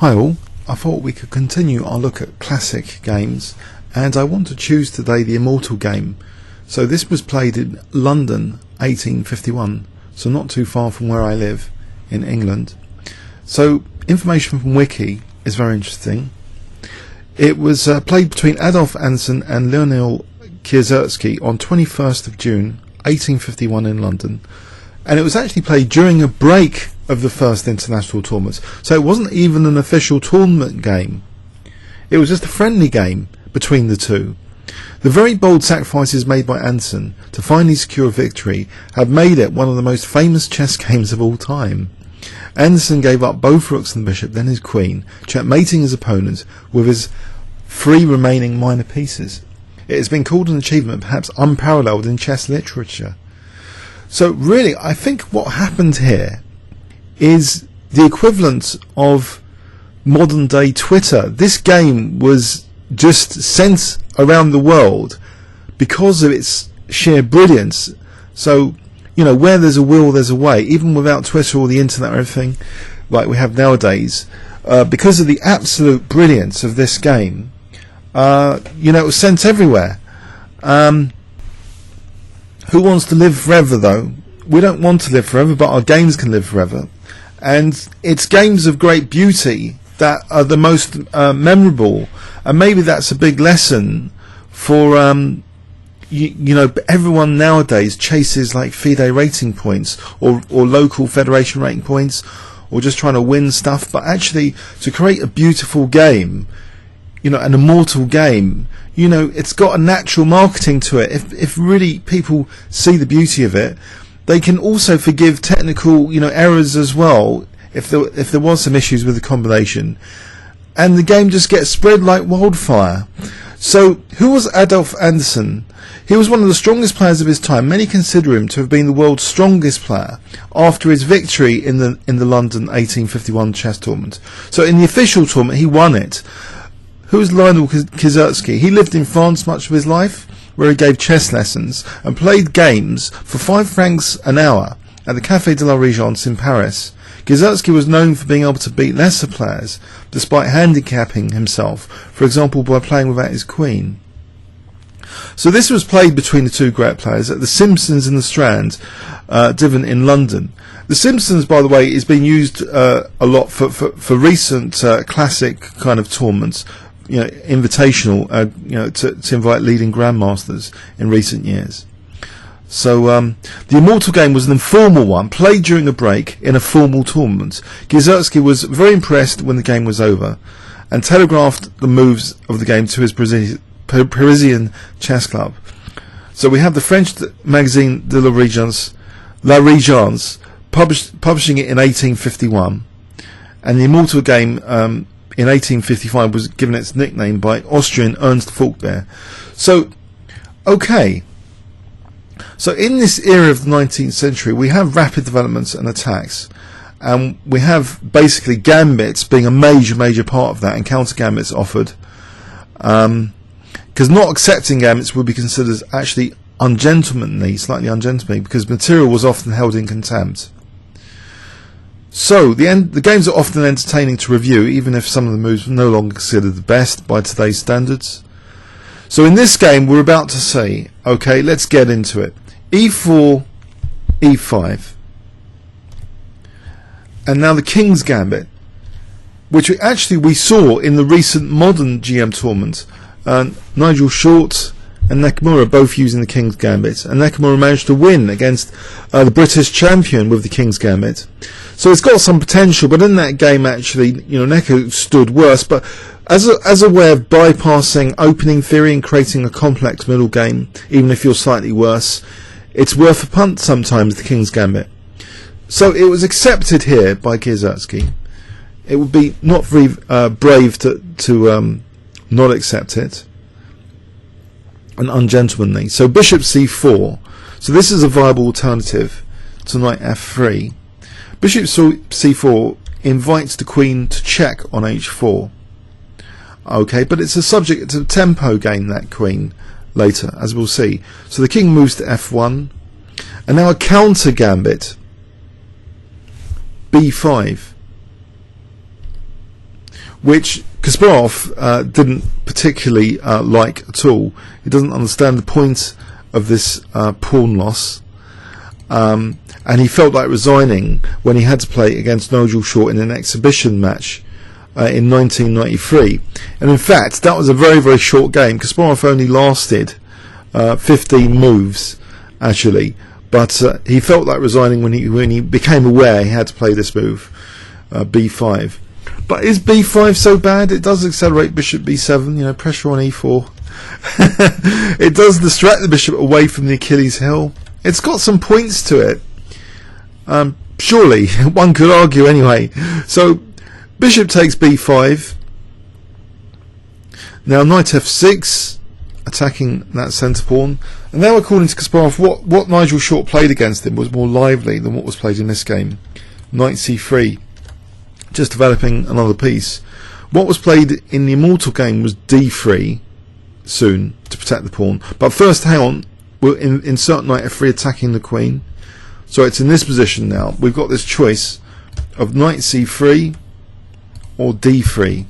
Hi all, I thought we could continue our look at classic games, and I want to choose today the Immortal Game. So this was played in London 1851, so not too far from where I live in England. So information from Wiki is very interesting. It was played between Adolf Anderssen and Lionel Kieseritsky on 21st of June 1851 in London, and it was actually played during a break of the first international tournament, so it wasn't even an official tournament game. It was just a friendly game between the two. The very bold sacrifices made by Anderssen to finally secure victory have made it one of the most famous chess games of all time. Anderssen gave up both rooks and the bishop, then his queen, checkmating his opponent with his 3 remaining minor pieces. It has been called an achievement perhaps unparalleled in chess literature. So really, I think what happened here is the equivalent of modern day Twitter. This game was just sent around the world because of its sheer brilliance. So, you know, where there's a will, there's a way. Even without Twitter or the internet or everything like we have nowadays, because of the absolute brilliance of this game, you know, it was sent everywhere. Who wants to live forever, though? We don't want to live forever, but our games can live forever. And it's games of great beauty that are the most memorable. And maybe that's a big lesson for, you know, everyone nowadays chases like FIDE rating points or local federation rating points, or just trying to win stuff. But actually, to create a beautiful game, you know, an immortal game, you know, it's got a natural marketing to it. If really people see the beauty of it, they can also forgive technical, you know, errors as well, if there was some issues with the combination, and the game just gets spread like wildfire. So who was Adolf Anderssen? He was one of the strongest players of his time. Many consider him to have been the world's strongest player after his victory in the London 1851 chess tournament. So in the official tournament he won it. Who was Lionel Kieseritsky? He lived in France much of his life, where he gave chess lessons and played games for 5 francs an hour at the Café de la Régence in Paris. Kieseritzky was known for being able to beat lesser players, despite handicapping himself, for example by playing without his queen. So this was played between the two great players at the Simpsons in the Strand, Divan in London. The Simpsons, by the way, is being used a lot for recent classic kind of tournaments, you know, invitational, you know, to invite leading grandmasters in recent years. So the Immortal Game was an informal one, played during a break in a formal tournament. Kieseritzky was very impressed when the game was over, and telegraphed the moves of the game to his Parisian chess club. So we have the French magazine de la Régence, publishing it in 1851, and the Immortal Game in 1855 was given its nickname by Austrian Ernst Adolf. So, okay. So in this era of the 19th century, we have rapid developments and attacks, and we have basically gambits being a major part of that, and counter gambits offered. Because not accepting gambits would be considered actually ungentlemanly, slightly ungentlemanly, because material was often held in contempt. So the games are often entertaining to review, even if some of the moves were no longer considered the best by today's standards. So in this game we're about to see, okay, let's get into it. E4, E5, and now the King's Gambit, which we saw in the recent modern GM tournament. Nigel Short and Nakamura both using the King's Gambit, and Nakamura managed to win against the British champion with the King's Gambit. So it's got some potential, but in that game actually, you know, Neko stood worse. But as a way of bypassing opening theory and creating a complex middle game, even if you're slightly worse, it's worth a punt sometimes, the King's Gambit. So it was accepted here by Kieseritzky. It would be not very brave to not accept it, and ungentlemanly. So bishop c4. So this is a viable alternative to knight f3. Bishop c4 invites the queen to check on h4. Okay, but it's a tempo game, that queen, later, as we'll see. So the king moves to f1, and now a counter gambit, b5. which Kasparov didn't particularly like at all. He doesn't understand the point of this pawn loss, and he felt like resigning when he had to play against Nigel Short in an exhibition match in 1993. And in fact, that was a very, very short game. Kasparov only lasted 15 moves, actually, but he felt like resigning when he became aware he had to play this move, b5. But is b5 so bad? It does accelerate bishop b7, you know, pressure on e4. It does distract the bishop away from the Achilles heel. It's got some points to it. Surely, one could argue anyway. So, bishop takes b5. Now knight f6, attacking that centre pawn. And now, according to Kasparov, what Nigel Short played against him was more lively than what was played in this game. Knight c3, just developing another piece. What was played in the Immortal Game was d3, soon, to protect the pawn. But first, hang on, we'll insert knight f3, attacking the queen. So it's in this position now. We've got this choice of knight c3 or d3.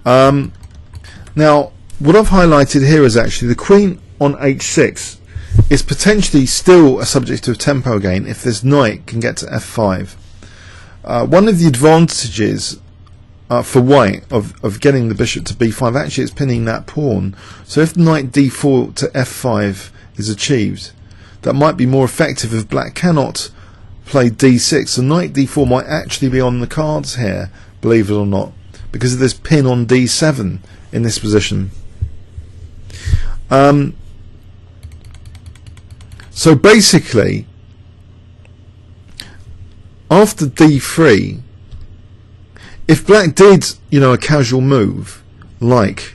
Now, what I've highlighted here is actually the queen on h6 is potentially still a subject of tempo gain if this knight can get to f5. One of the advantages for white of getting the bishop to b5, actually it's pinning that pawn. So if knight d4 to f5 is achieved, that might be more effective if black cannot play d6. So knight d4 might actually be on the cards here, believe it or not, because of this pin on d7 in this position. So basically, after d3, if black did, you know, a casual move like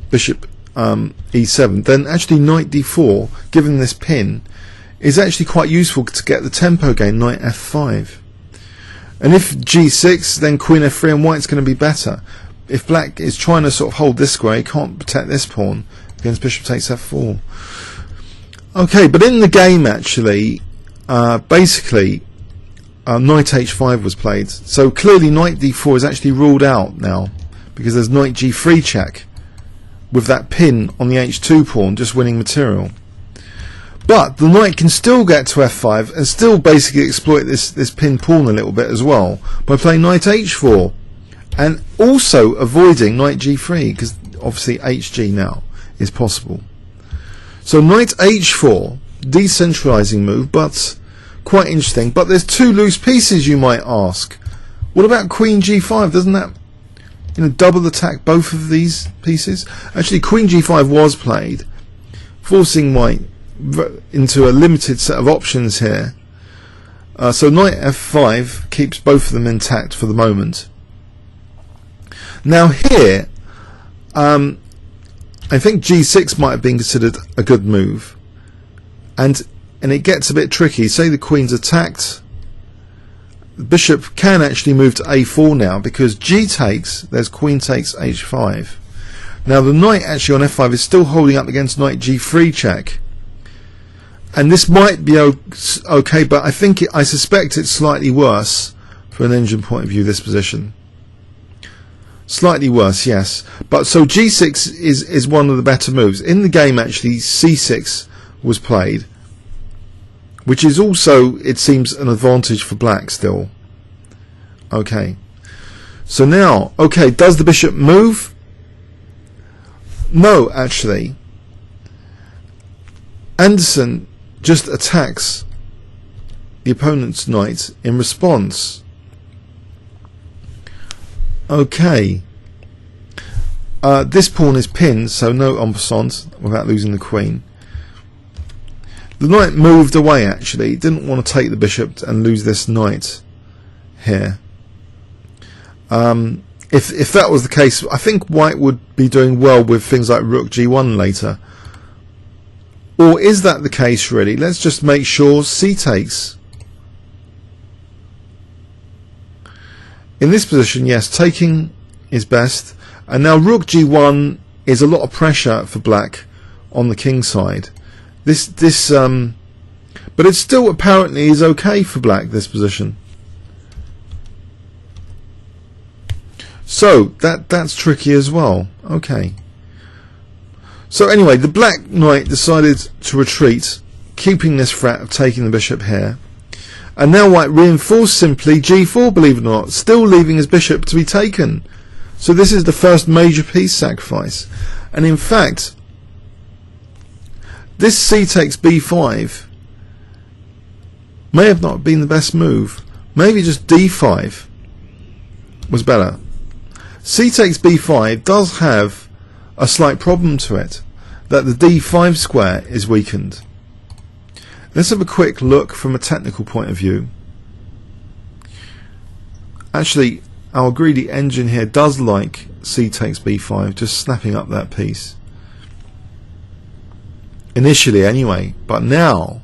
bishop e7, then actually knight d4, given this pin, is actually quite useful to get the tempo gain, knight f5. And if g6, then queen f3, and white's going to be better. If black is trying to sort of hold this square, he can't protect this pawn against bishop takes f4. Okay, but in the game actually, basically, knight h5 was played. So clearly knight d4 is actually ruled out now, because there's knight g3 check with that pin on the h2 pawn, just winning material. But the knight can still get to f5 and still basically exploit this pin pawn a little bit as well by playing knight h4 and also avoiding knight g3, because obviously hg now is possible. So knight h4, decentralizing move, but quite interesting. But there's two loose pieces, you might ask. What about queen g5? Doesn't that, you know, double attack both of these pieces? Actually, queen g5 was played, forcing white into a limited set of options here. So knight f5 keeps both of them intact for the moment. Now here, I think g6 might have been considered a good move, and it gets a bit tricky. Say the queen's attacked, the bishop can actually move to a4 now, because g takes, there's queen takes h5. Now the knight actually on f5 is still holding up against knight g3 check, and this might be okay, but I suspect it's slightly worse from an engine point of view, this position. Slightly worse, yes. But so g6 is one of the better moves. In the game actually c6 was played, which is also, it seems, an advantage for black still. Okay. So now, okay, does the bishop move? No, actually. Anderssen just attacks the opponent's knight in response. Okay. This pawn is pinned, so no en passant without losing the queen. The knight moved away actually, didn't want to take the bishop and lose this knight here. If that was the case, I think white would be doing well with things like rook g1 later. Or is that the case really? Let's just make sure. C takes. In this position, yes, taking is best. And now rook g1 is a lot of pressure for black on the king side. But it still apparently is okay for black, this position. So that's tricky as well. Okay. So anyway, the black knight decided to retreat, keeping this threat of taking the bishop here. And now white reinforced simply g4, believe it or not, still leaving his bishop to be taken. So this is the first major piece sacrifice. And in fact, this c takes b5 may have not been the best move. Maybe just d5 was better. C takes b5 does have a slight problem to it, that the d5 square is weakened. Let's have a quick look from a technical point of view. Actually, our greedy engine here does like c takes b5, just snapping up that piece. Initially anyway, but now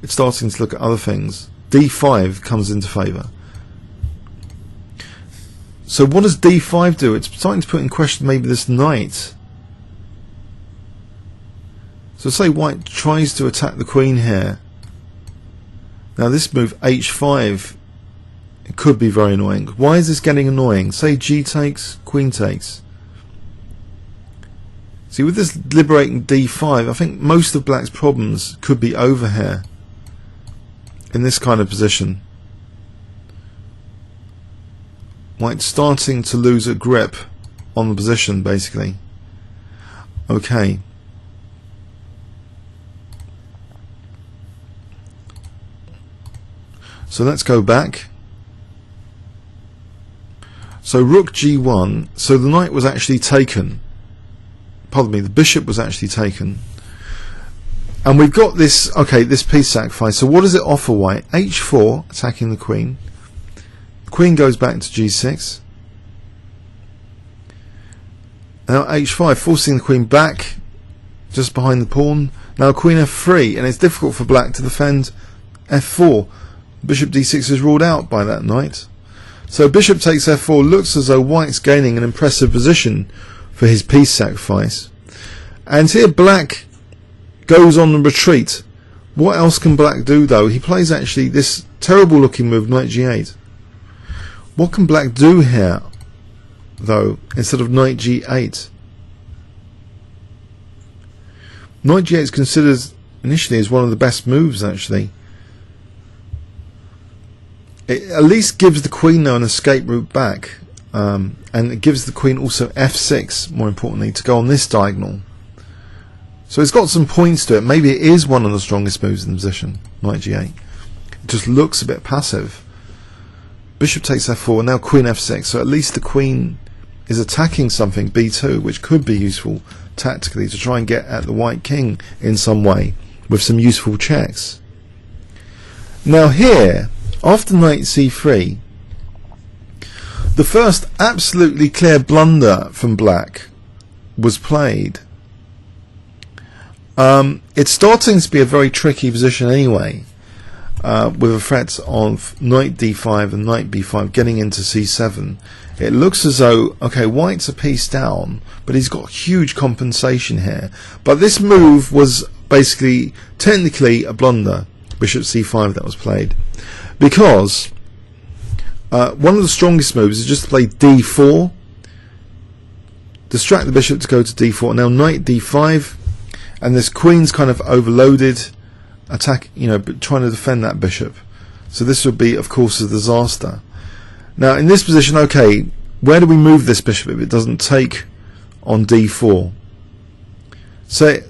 it's starting to look at other things. d5 comes into favour. So what does d5 do? It's starting to put in question maybe this knight. So say white tries to attack the queen here. Now this move h5, it could be very annoying. Why is this getting annoying? Say g takes, queen takes. See, with this liberating d5, I think most of black's problems could be over here in this kind of position. White's starting to lose a grip on the position, basically. Okay. So let's go back. So rook g1, so the knight was actually taken. Pardon me, the bishop was actually taken. And we've got this, okay, this piece sacrifice. So what does it offer white? h4, attacking the queen. The queen goes back to g6. Now h5, forcing the queen back, just behind the pawn. Now queen f3, and it's difficult for black to defend f4. Bishop d6 is ruled out by that knight. So bishop takes f4 looks as though white's gaining an impressive position for his piece sacrifice. And here black goes on the retreat. What else can black do though? He plays actually this terrible looking move, knight g8. What can black do here though, instead of knight g8? Knight g8 is considered initially as one of the best moves actually. It at least gives the queen now an escape route back, and it gives the queen also f6, more importantly, to go on this diagonal. So it's got some points to it. Maybe it is one of the strongest moves in the position, knight g8. It just looks a bit passive. Bishop takes f4, and now queen f6, so at least the queen is attacking something, b2, which could be useful tactically to try and get at the white king in some way with some useful checks. Now here, after knight c3, the first absolutely clear blunder from black was played. It's starting to be a very tricky position anyway, with a threat of knight d5 and knight b5 getting into c7. It looks as though, okay, white's a piece down, but he's got huge compensation here. But this move was basically technically a blunder, bishop c5, that was played, because one of the strongest moves is just to play d4, distract the bishop to go to d4. Now knight d5, and this queen's kind of overloaded, attack, trying to defend that bishop. So this would be, of course, a disaster. Now in this position, okay, where do we move this bishop if it doesn't take on d4? So it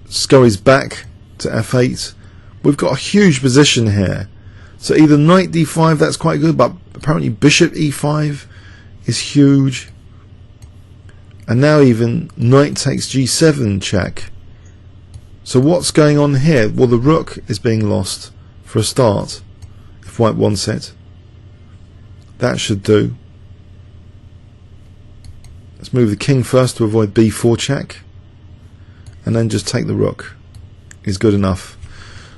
scurries back to f8. We've got a huge position here. So either knight d5, that's quite good, but apparently bishop e5 is huge. And now even knight takes g7 check. So what's going on here? Well, the rook is being lost for a start, if white wants it. That should do. Let's move the king first to avoid b4 check, and then just take the rook is good enough.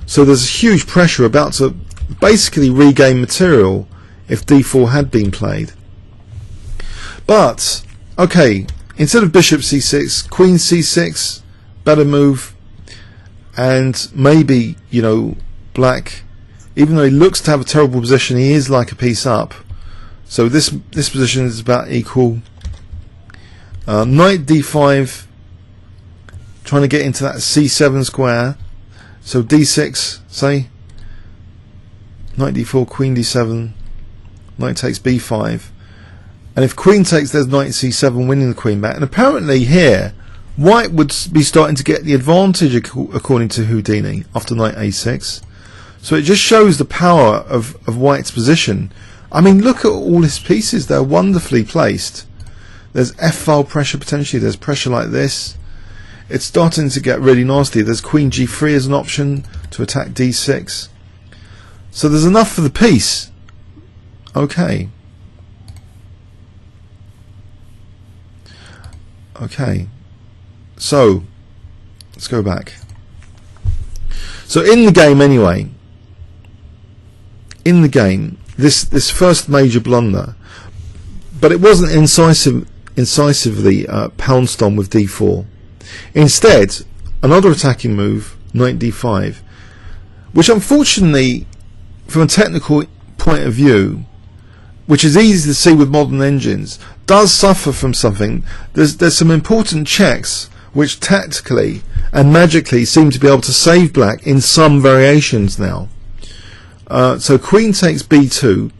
So there's huge pressure about to basically regain material if d4 had been played. But okay, instead of bishop c6, queen c6, better move. And maybe, black, even though he looks to have a terrible position, he is like a piece up. So this position is about equal. Knight d5, trying to get into that c7 square. So d6, say. Knight d4, queen d7, knight takes b5. And if queen takes, there's knight c7, winning the queen back. And apparently here, white would be starting to get the advantage according to Houdini after knight a6. So it just shows the power of white's position. I mean, look at all his pieces. They're wonderfully placed. There's f-file pressure potentially. There's pressure like this. It's starting to get really nasty. There's queen g3 as an option to attack d6. So there's enough for the piece. Okay. Okay. So let's go back. So in the game anyway, in the game, this first major blunder, but it wasn't incisively pounced on with d4. Instead, another attacking move, knight d5, which unfortunately, from a technical point of view, which is easy to see with modern engines, does suffer from something. There's some important checks which tactically and magically seem to be able to save black in some variations now. So queen takes b2.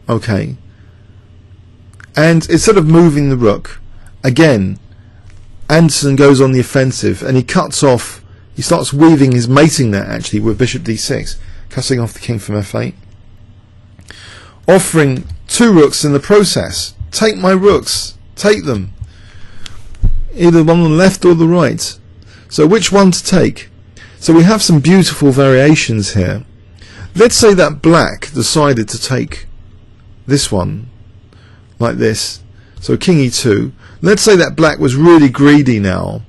Okay. And instead of moving the rook, again, Anderssen goes on the offensive and he cuts off, he starts weaving his mating net actually with bishop d6, cutting off the king from f8. Offering 2 rooks in the process. Take my rooks. Take them. Either one on the left or the right. So which one to take? So we have some beautiful variations here. Let's say that black decided to take this one, like this. So king e2. Let's say that black was really greedy now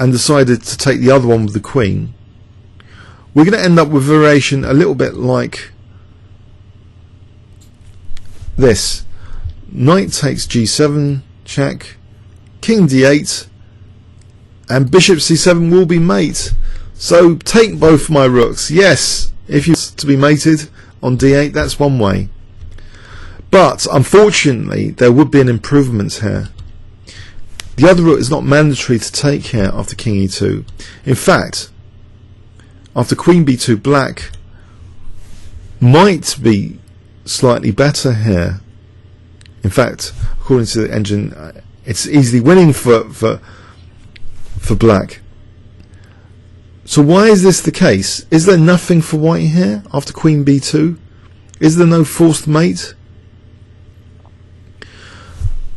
and decided to take the other one with the queen. We're going to end up with variation a little bit like this. Knight takes g7, check, king d8, and bishop c7 will be mate. So take both my rooks. Yes, if you're to be mated on d8, that's one way. But unfortunately, there would be an improvement here. The other rook is not mandatory to take here after king e2. In fact, after queen b2, black might be slightly better here. In fact, according to the engine, it's easily winning for black. So why is this the case? Is there nothing for white here after queen b2? Is there no forced mate?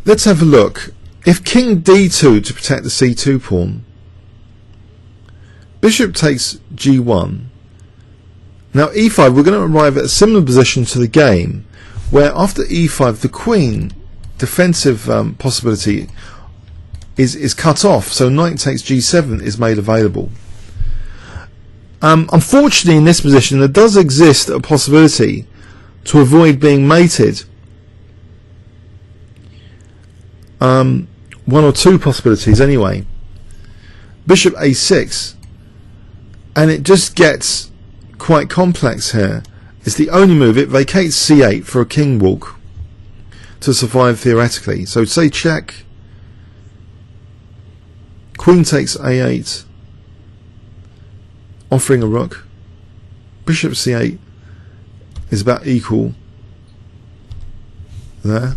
Let's have a look. If king d2 to protect the c2 pawn, bishop takes g1. Now e5, we're going to arrive at a similar position to the game, where after e5 the queen defensive possibility is cut off, so knight takes g7 is made available. Unfortunately, in this position there does exist a possibility to avoid being mated. One or two possibilities anyway. Bishop a6, and it just gets quite complex here. It's the only move. It vacates c8 for a king walk to survive theoretically. So say check, queen takes a8, offering a rook, bishop c8 is about equal there.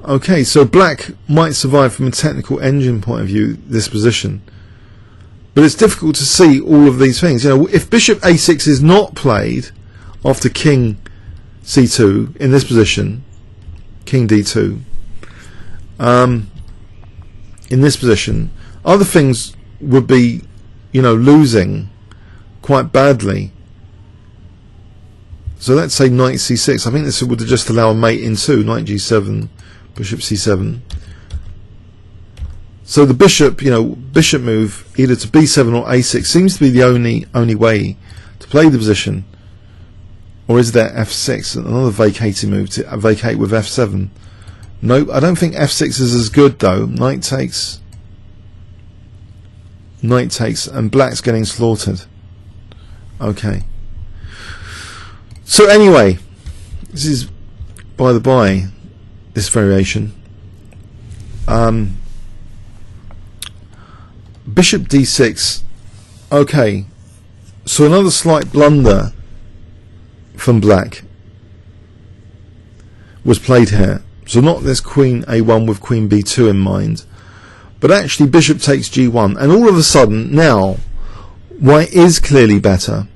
Okay, so black might survive from a technical engine point of view this position, but it's difficult to see all of these things. You know, if bishop a6 is not played after king c2 in this position, king d2, in this position, other things would be, you know, losing quite badly. So let's say knight c6. I think this would just allow a mate in 2, knight g7, bishop c7. So the bishop, you know, bishop move either to b7 or a6 seems to be the only way to play the position. Or is there f6, another vacating move to vacate with f7? Nope, I don't think f6 is as good though. Knight takes, and black's getting slaughtered. Okay. So anyway, This is, by the by, this variation. Bishop d6. Okay, so another slight blunder from black was played here. So not this queen a1 with queen b2 in mind, but actually bishop takes g1, and all of a sudden now white is clearly better.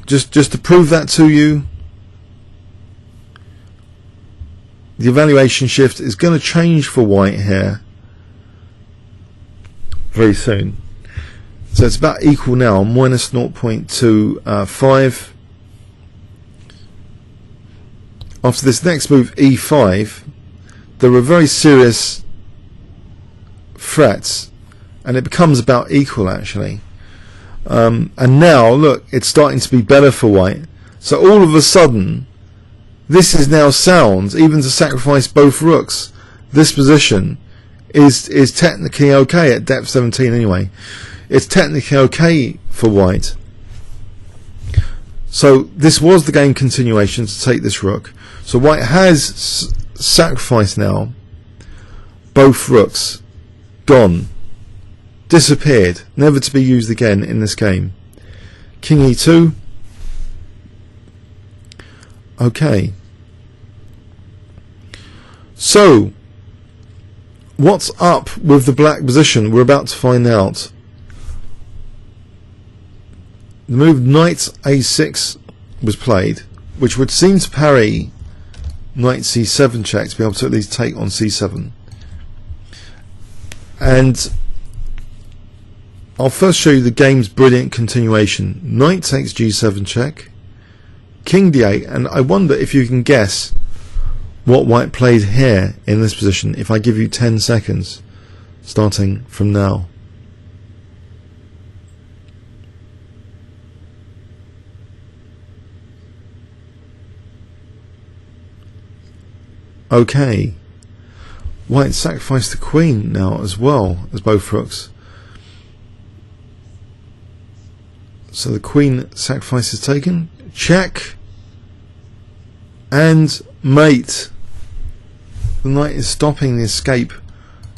Just to prove that to you, the evaluation shift is going to change for white here very soon. So it's about equal now, minus 0.25. After this next move, e5, there are very serious threats, and it becomes about equal actually. And now, look, it's starting to be better for white. So all of a sudden, this is now sound, even to sacrifice both rooks. This position is technically okay at depth 17 anyway. It's technically okay for white. So this was the game continuation to take this rook. So white has sacrificed now both rooks. Gone. Disappeared. Never to be used again in this game. King e2. Okay. So, what's up with the black position? We're about to find out. The move knight a6 was played, which would seem to parry knight c7 check to be able to at least take on c7. And I'll first show you the game's brilliant continuation. Knight takes g7 check, king d8, and I wonder if you can guess what white played here in this position if I give you 10 seconds starting from now. Okay, white sacrificed the queen now as well as both rooks. So the queen sacrifice is taken. Check. And mate. The knight is stopping the escape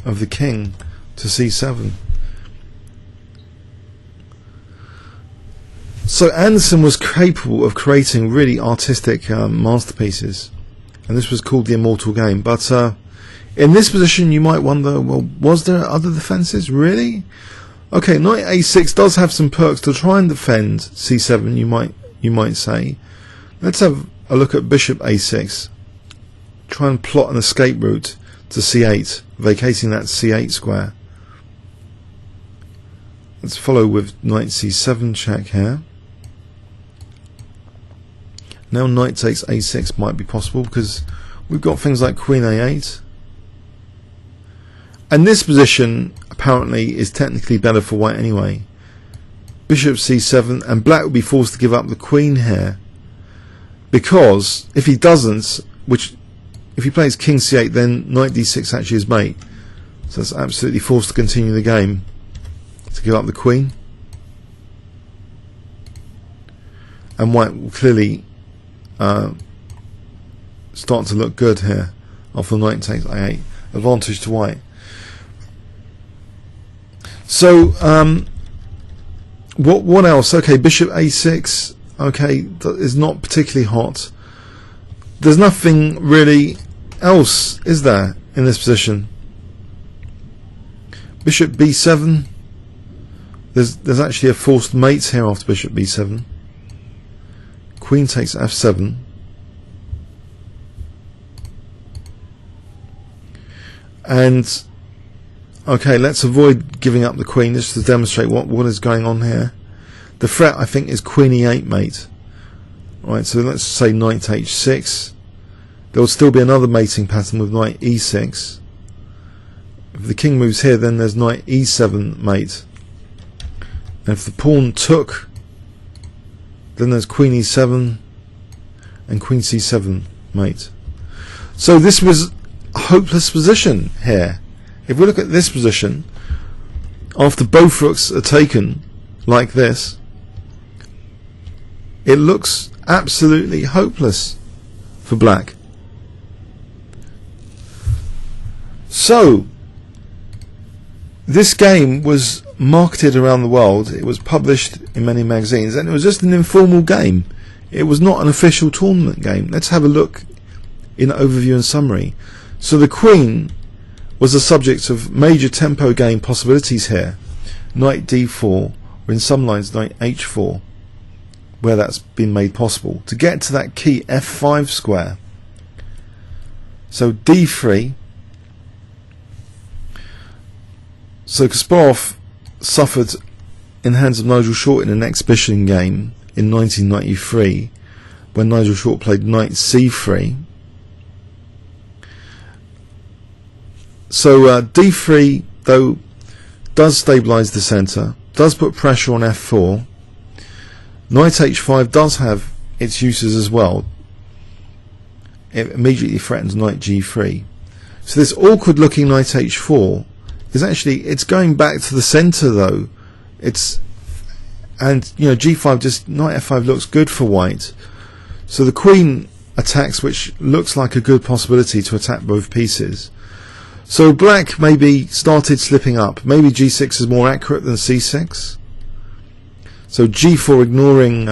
of the king to c7. So Anderssen was capable of creating really artistic masterpieces, and this was called the Immortal Game. But in this position you might wonder, well, was there other defences? Really? Okay, knight a6 does have some perks to try and defend c7, you might say. Let's have a look at bishop a6. Try and plot an escape route to c8, vacating that c8 square. Let's follow with knight c7 check here. Now knight takes a6 might be possible because we've got things like queen a8. And this position apparently is technically better for white anyway. Bishop c7, and black would be forced to give up the queen here, because if he doesn't, which if he plays king c8, then knight d6 actually is mate, so that's absolutely forced to continue the game to give up the queen, and white will clearly start to look good here after knight takes a8. Advantage to white. So what else? Okay, bishop a6, okay, that is not particularly hot. There's nothing really else, is there, in this position? Bishop b7, there's actually a forced mate here after bishop b7. Queen takes f7. And okay, let's avoid giving up the queen just to demonstrate what is going on here. The threat, I think, is queen e8 mate. Right, so let's say knight h6. There will still be another mating pattern with knight e6. If the king moves here, then there's knight e7 mate. And if the pawn took, then there's queen e7 and queen c7 mate. So this was a hopeless position here. If we look at this position, after both rooks are taken like this, it looks absolutely hopeless for black. So this game was marketed around the world, it was published in many magazines, and it was just an informal game. It was not an official tournament game. Let's have a look in overview and summary. So the queen was the subject of major tempo game possibilities here. Knight d4, or in some lines knight h4, where that's been made possible, to get to that key f5 square. So d3. So Kasparov suffered in the hands of Nigel Short in an exhibition game in 1993 when Nigel Short played knight c3. So d3 though does stabilise the centre, does put pressure on f4. Knight h5 does have its uses as well. It immediately threatens knight g3. So this awkward looking knight h4 is actually, it's going back to the centre though. And you know, g5, just knight f5 looks good for white. So the queen attacks, which looks like a good possibility to attack both pieces. So black maybe started slipping up. Maybe g6 is more accurate than c6. So g4 ignoring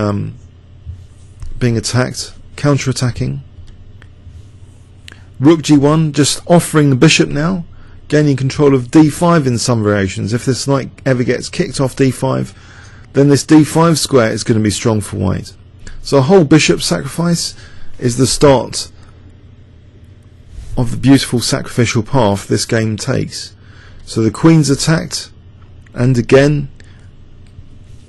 being attacked, counter-attacking. Rook g1 just offering the bishop now, gaining control of d5 in some variations. If this knight ever gets kicked off d5, then this d5 square is going to be strong for white. So a whole bishop sacrifice is the start of the beautiful sacrificial path this game takes. So the queen's attacked, and again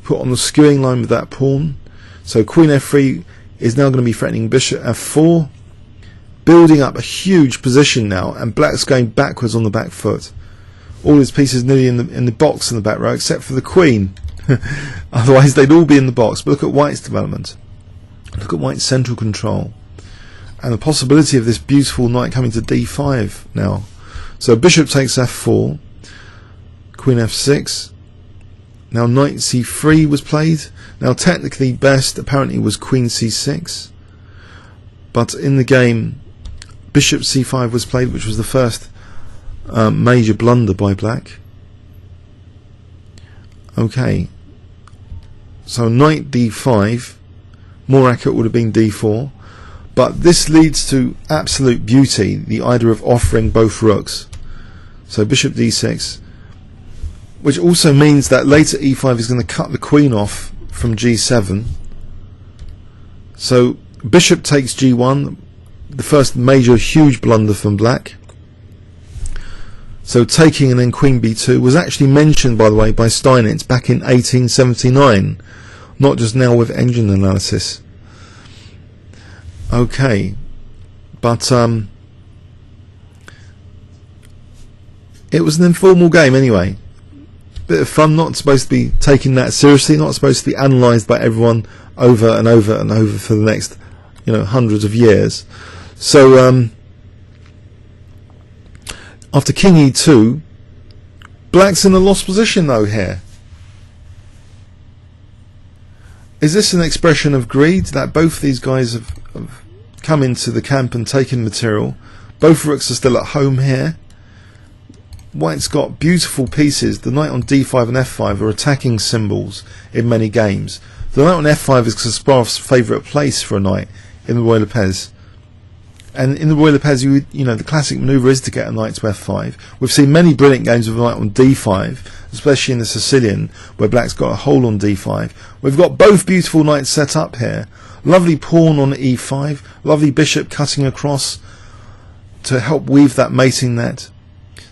put on the skewing line with that pawn. So queen f3 is now going to be threatening bishop f4, building up a huge position now, and black's going backwards on the back foot. All his pieces nearly in the box in the back row, except for the queen. Otherwise they'd all be in the box. But look at white's development. Look at white's central control, and the possibility of this beautiful knight coming to d5 now. So bishop takes f4, queen f6. Now knight c3 was played. Now technically best apparently was queen c6, but in the game bishop c5 was played, which was the first major blunder by black. Okay, so knight d5, more accurate would have been d4, but this leads to absolute beauty, the idea of offering both rooks. So bishop d6, which also means that later e5 is going to cut the queen off from g7. So bishop takes g1, the first major huge blunder from black. So taking and then queen b2 was actually mentioned, by the way, by Steinitz back in 1879, not just now with engine analysis. Okay, but it was an informal game anyway. Bit of fun, not supposed to be taken that seriously, not supposed to be analysed by everyone over and over and over for the next, hundreds of years. So after king e2, black's in a lost position though here. Is this an expression of greed that both these guys have come into the camp and taken material? Both rooks are still at home here. White's got beautiful pieces. The knight on d5 and f5 are attacking symbols in many games. The knight on f5 is Kasparov's favourite place for a knight in the Ruy Lopez. And in the Ruy Lopez, the classic manoeuvre is to get a knight to f5. We've seen many brilliant games with a knight on d5, especially in the Sicilian, where black's got a hole on d5. We've got both beautiful knights set up here. Lovely pawn on e5, lovely bishop cutting across to help weave that mating net.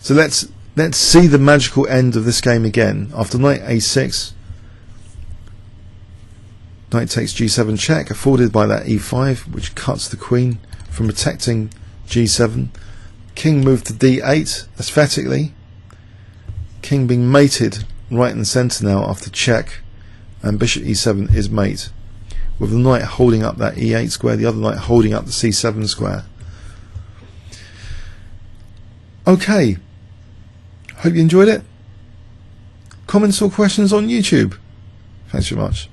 So let's see the magical end of this game again. After knight a6, knight takes g7 check, afforded by that e5, which cuts the queen from protecting g7. King moved to d8, aesthetically. King being mated right in the centre now after check, and bishop e7 is mate, with the knight holding up that e8 square, the other knight holding up the c7 square. Okay, hope you enjoyed it. Comments or questions on YouTube? Thanks very much.